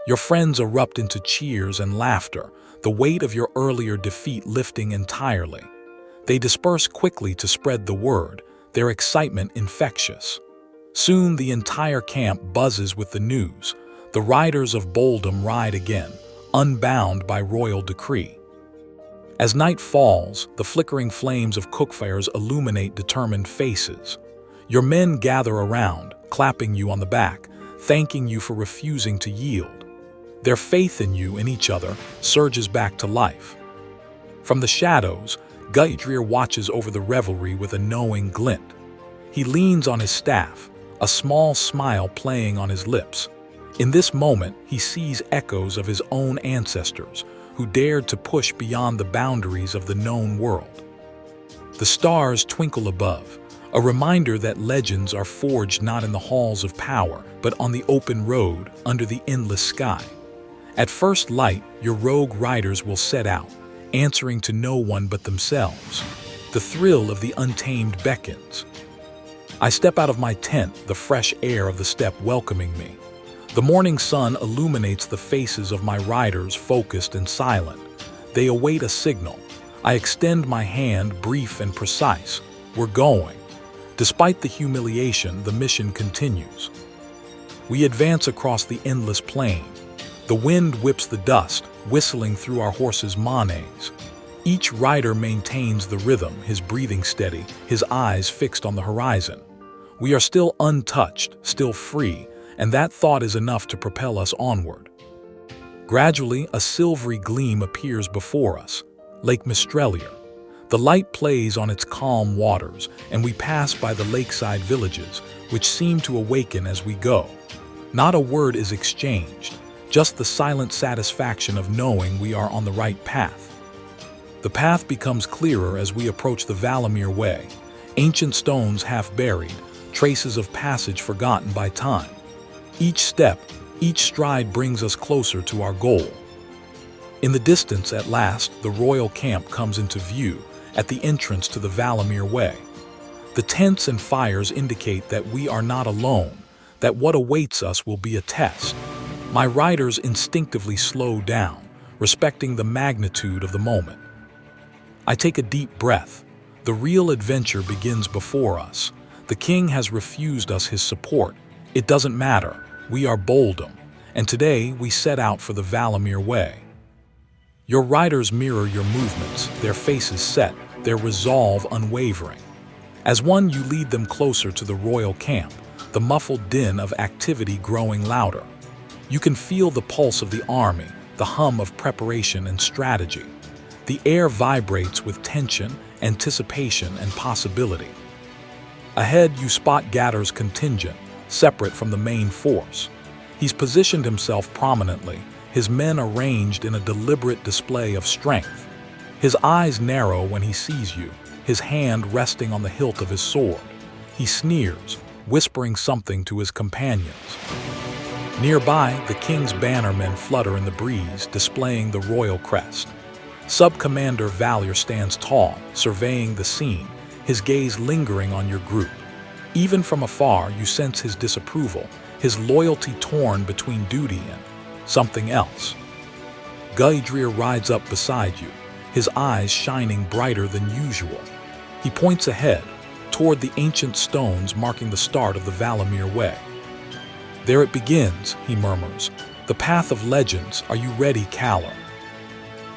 Your friends erupt into cheers and laughter, the weight of your earlier defeat lifting entirely. They disperse quickly to spread the word, their excitement infectious. Soon the entire camp buzzes with the news. The riders of Boldom ride again, unbound by royal decree. As night falls, the flickering flames of cookfires illuminate determined faces. Your men gather around, clapping you on the back, thanking you for refusing to yield. Their faith in you and each other surges back to life. From the shadows, Gaidrir watches over the revelry with a knowing glint. He leans on his staff, a small smile playing on his lips. In this moment, he sees echoes of his own ancestors, who dared to push beyond the boundaries of the known world. The stars twinkle above, a reminder that legends are forged not in the halls of power, but on the open road under the endless sky. At first light, your rogue riders will set out, answering to no one but themselves. The thrill of the untamed beckons. I step out of my tent, the fresh air of the steppe welcoming me. The morning sun illuminates the faces of my riders, focused and silent. They await a signal. I extend my hand, brief and precise. We're going. Despite the humiliation, the mission continues. We advance across the endless plain. The wind whips the dust, whistling through our horses' manes. Each rider maintains the rhythm, his breathing steady, his eyes fixed on the horizon. We are still untouched, still free, and that thought is enough to propel us onward. Gradually, a silvery gleam appears before us, Lake Mistrelier. The light plays on its calm waters, and we pass by the lakeside villages, which seem to awaken as we go. Not a word is exchanged, just the silent satisfaction of knowing we are on the right path. The path becomes clearer as we approach the Valamir Way, ancient stones half buried, traces of passage forgotten by time. Each step, each stride brings us closer to our goal. In the distance, at last, the royal camp comes into view at the entrance to the Valamir Way. The tents and fires indicate that we are not alone, that what awaits us will be a test. My riders instinctively slow down, respecting the magnitude of the moment. I take a deep breath. The real adventure begins before us. The king has refused us his support. It doesn't matter. We are Boldom, and today we set out for the Valamir Way. Your riders mirror your movements, their faces set, their resolve unwavering. As one, you lead them closer to the royal camp, the muffled din of activity growing louder. You can feel the pulse of the army, the hum of preparation and strategy. The air vibrates with tension, anticipation, and possibility. Ahead, you spot Gatter's contingent, separate from the main force. He's positioned himself prominently, his men arranged in a deliberate display of strength. His eyes narrow when he sees you, his hand resting on the hilt of his sword. He sneers, whispering something to his companions. Nearby, the king's bannermen flutter in the breeze, displaying the royal crest. Sub-Commander Valir stands tall, surveying the scene, his gaze lingering on your group. Even from afar, you sense his disapproval, his loyalty torn between duty and something else. Gaidrir rides up beside you, his eyes shining brighter than usual. He points ahead, toward the ancient stones marking the start of the Valamir Way. There it begins, he murmurs. The path of legends. Are you ready, Kalar?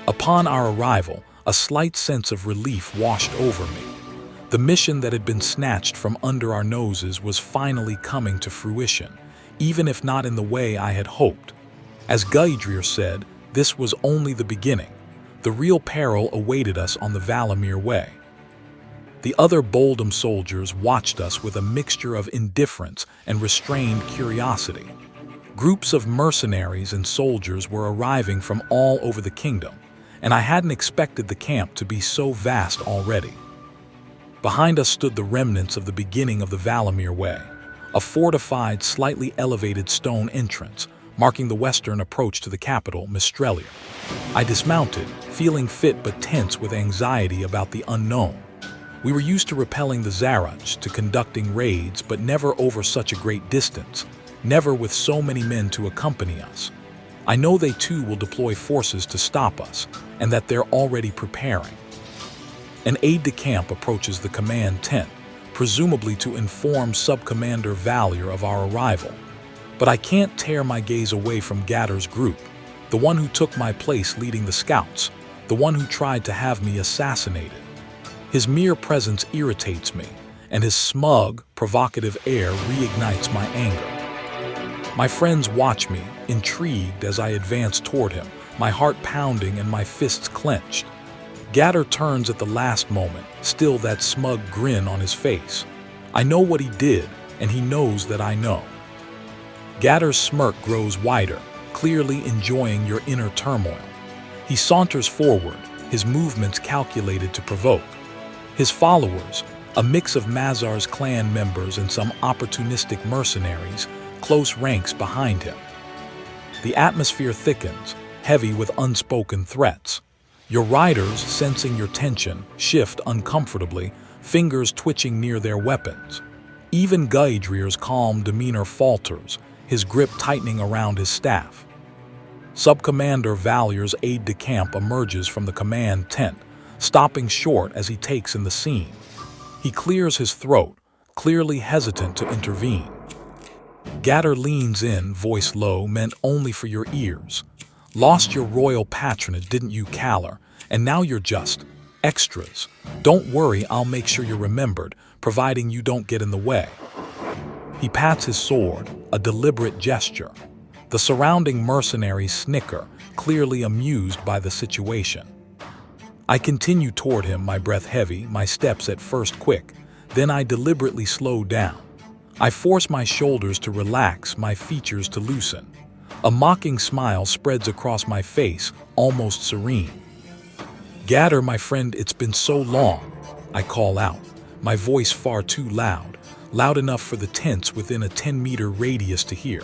Upon our arrival, a slight sense of relief washed over me. The mission that had been snatched from under our noses was finally coming to fruition, even if not in the way I had hoped. As Gaidrir said, this was only the beginning. The real peril awaited us on the Valamir Way. The other Boldom soldiers watched us with a mixture of indifference and restrained curiosity. Groups of mercenaries and soldiers were arriving from all over the kingdom, and I hadn't expected the camp to be so vast already. Behind us stood the remnants of the beginning of the Valamir Way, a fortified, slightly elevated stone entrance, marking the western approach to the capital, Mistrelier. I dismounted, feeling fit but tense with anxiety about the unknown. We were used to repelling the Zaraj, to conducting raids, but never over such a great distance, never with so many men to accompany us. I know they too will deploy forces to stop us, and that they're already preparing. An aide-de-camp approaches the command tent, presumably to inform Sub-Commander Valamir of our arrival. But I can't tear my gaze away from Gatter's group, the one who took my place leading the scouts, the one who tried to have me assassinated. His mere presence irritates me, and his smug, provocative air reignites my anger. My friends watch me, intrigued as I advance toward him, my heart pounding and my fists clenched. Gatter turns at the last moment, still that smug grin on his face. I know what he did, and he knows that I know. Gatter's smirk grows wider, clearly enjoying your inner turmoil. He saunters forward, his movements calculated to provoke. His followers, a mix of Mazar's clan members and some opportunistic mercenaries, close ranks behind him. The atmosphere thickens, heavy with unspoken threats. Your riders, sensing your tension, shift uncomfortably, fingers twitching near their weapons. Even Gaidrir's calm demeanor falters, his grip tightening around his staff. Sub-Commander Valamir's aide-de-camp emerges from the command tent, stopping short as he takes in the scene. He clears his throat, clearly hesitant to intervene. Gatter leans in, voice low, meant only for your ears. Lost your royal patronage, didn't you, Kalar? And now you're just extras. Don't worry, I'll make sure you're remembered, providing you don't get in the way. He pats his sword, a deliberate gesture. The surrounding mercenaries snicker, clearly amused by the situation. I continue toward him, my breath heavy, my steps at first quick. Then I deliberately slow down. I force my shoulders to relax, my features to loosen. A mocking smile spreads across my face, almost serene. Gatter, my friend, it's been so long, I call out, my voice far too loud, loud enough for the tents within a 10-meter radius to hear.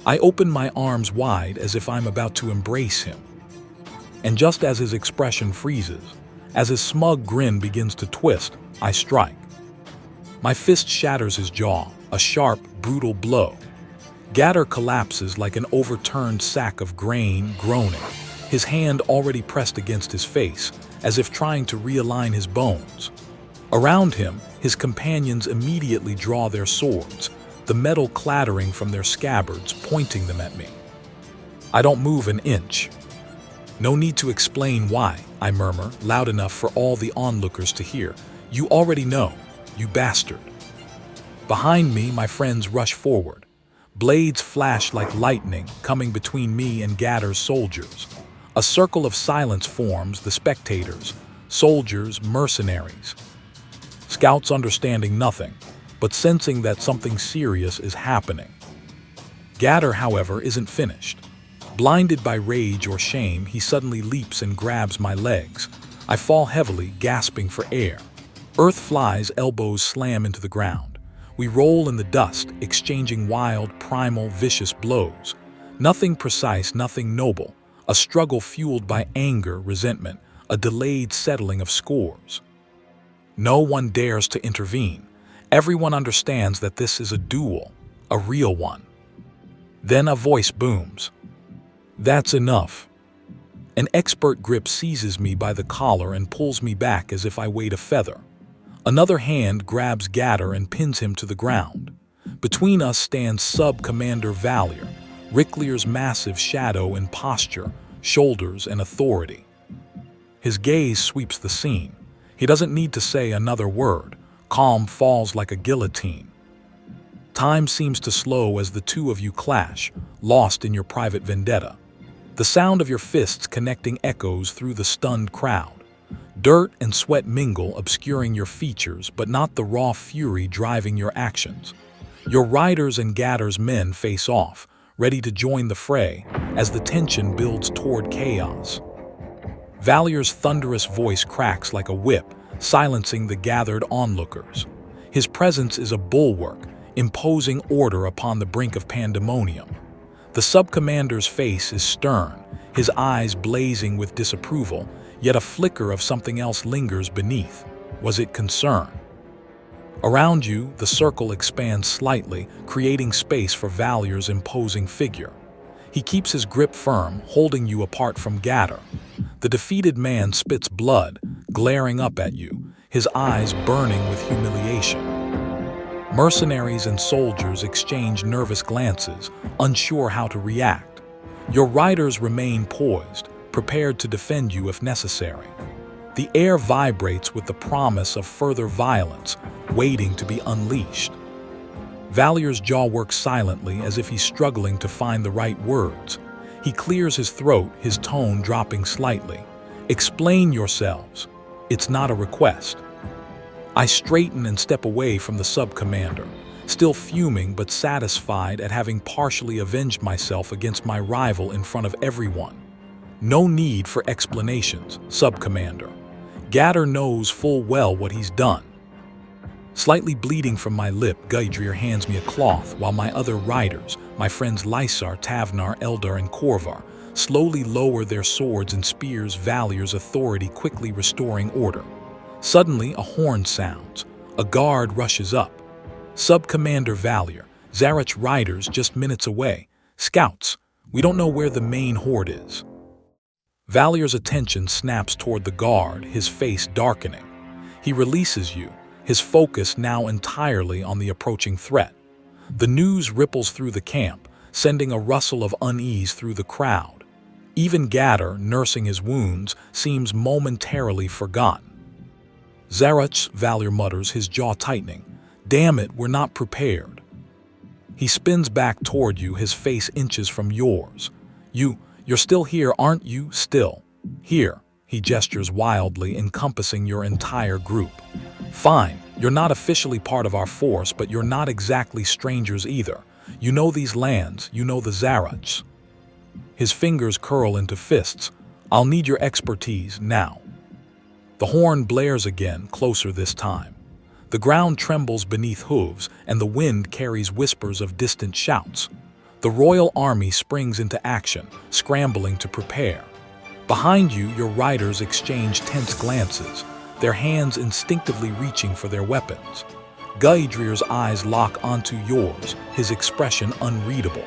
I open my arms wide as if I'm about to embrace him. And just as his expression freezes, as his smug grin begins to twist, I strike. My fist shatters his jaw, a sharp, brutal blow. Gatter collapses like an overturned sack of grain, groaning, his hand already pressed against his face, as if trying to realign his bones. Around him, his companions immediately draw their swords, the metal clattering from their scabbards, pointing them at me. I don't move an inch. No need to explain why, I murmur, loud enough for all the onlookers to hear. You already know, you bastard. Behind me, my friends rush forward. Blades flash like lightning, coming between me and Gatter's soldiers. A circle of silence forms, the spectators, soldiers, mercenaries. Scouts understanding nothing, but sensing that something serious is happening. Gatter, however, isn't finished. Blinded by rage or shame, he suddenly leaps and grabs my legs. I fall heavily, gasping for air. Earth flies, elbows slam into the ground. We roll in the dust, exchanging wild, primal, vicious blows. Nothing precise, nothing noble. A struggle fueled by anger, resentment, a delayed settling of scores. No one dares to intervene. Everyone understands that this is a duel, a real one. Then a voice booms. That's enough. An expert grip seizes me by the collar and pulls me back as if I weighed a feather. Another hand grabs Gatter and pins him to the ground. Between us stands Sub-Commander Valamir, Ricklear's massive shadow in posture, shoulders, and authority. His gaze sweeps the scene. He doesn't need to say another word. Calm falls like a guillotine. Time seems to slow as the two of you clash, lost in your private vendetta. The sound of your fists connecting echoes through the stunned crowd. Dirt and sweat mingle, obscuring your features, but not the raw fury driving your actions. Your riders and Gatter's men face off, ready to join the fray, as the tension builds toward chaos. Valamir's thunderous voice cracks like a whip, silencing the gathered onlookers. His presence is a bulwark, imposing order upon the brink of pandemonium. The sub-commander's face is stern, his eyes blazing with disapproval, yet a flicker of something else lingers beneath. Was it concern? Around you, the circle expands slightly, creating space for Valamir's imposing figure. He keeps his grip firm, holding you apart from Gatter. The defeated man spits blood, glaring up at you, his eyes burning with humiliation. Mercenaries and soldiers exchange nervous glances, unsure how to react. Your riders remain poised, prepared to defend you if necessary. The air vibrates with the promise of further violence, waiting to be unleashed. Valamir's jaw works silently as if he's struggling to find the right words. He clears his throat, his tone dropping slightly. Explain yourselves. It's not a request. I straighten and step away from the sub-commander, still fuming but satisfied at having partially avenged myself against my rival in front of everyone. No need for explanations, sub-commander. Gatter knows full well what he's done. Slightly bleeding from my lip, Gaidrir hands me a cloth while my other riders, my friends Lysar, Tavnar, Eldar, and Korvar, slowly lower their swords and spears, Valar's authority quickly restoring order. Suddenly, a horn sounds. A guard rushes up. Sub-Commander Valamir, Zarach's riders just minutes away. Scouts, we don't know where the main horde is. Valamir's attention snaps toward the guard, his face darkening. He releases you, his focus now entirely on the approaching threat. The news ripples through the camp, sending a rustle of unease through the crowd. Even Gatter, nursing his wounds, seems momentarily forgotten. Zarach, Valamir mutters, his jaw tightening. Damn it, we're not prepared. He spins back toward you, his face inches from yours. You're still here, aren't you? Still. Here, he gestures wildly, encompassing your entire group. Fine, you're not officially part of our force, but you're not exactly strangers either. You know these lands, you know the Zarachs. His fingers curl into fists. I'll need your expertise now. The horn blares again, closer this time. The ground trembles beneath hooves, and the wind carries whispers of distant shouts. The royal army springs into action, scrambling to prepare. Behind you, your riders exchange tense glances, their hands instinctively reaching for their weapons. Gaidrir's eyes lock onto yours, his expression unreadable.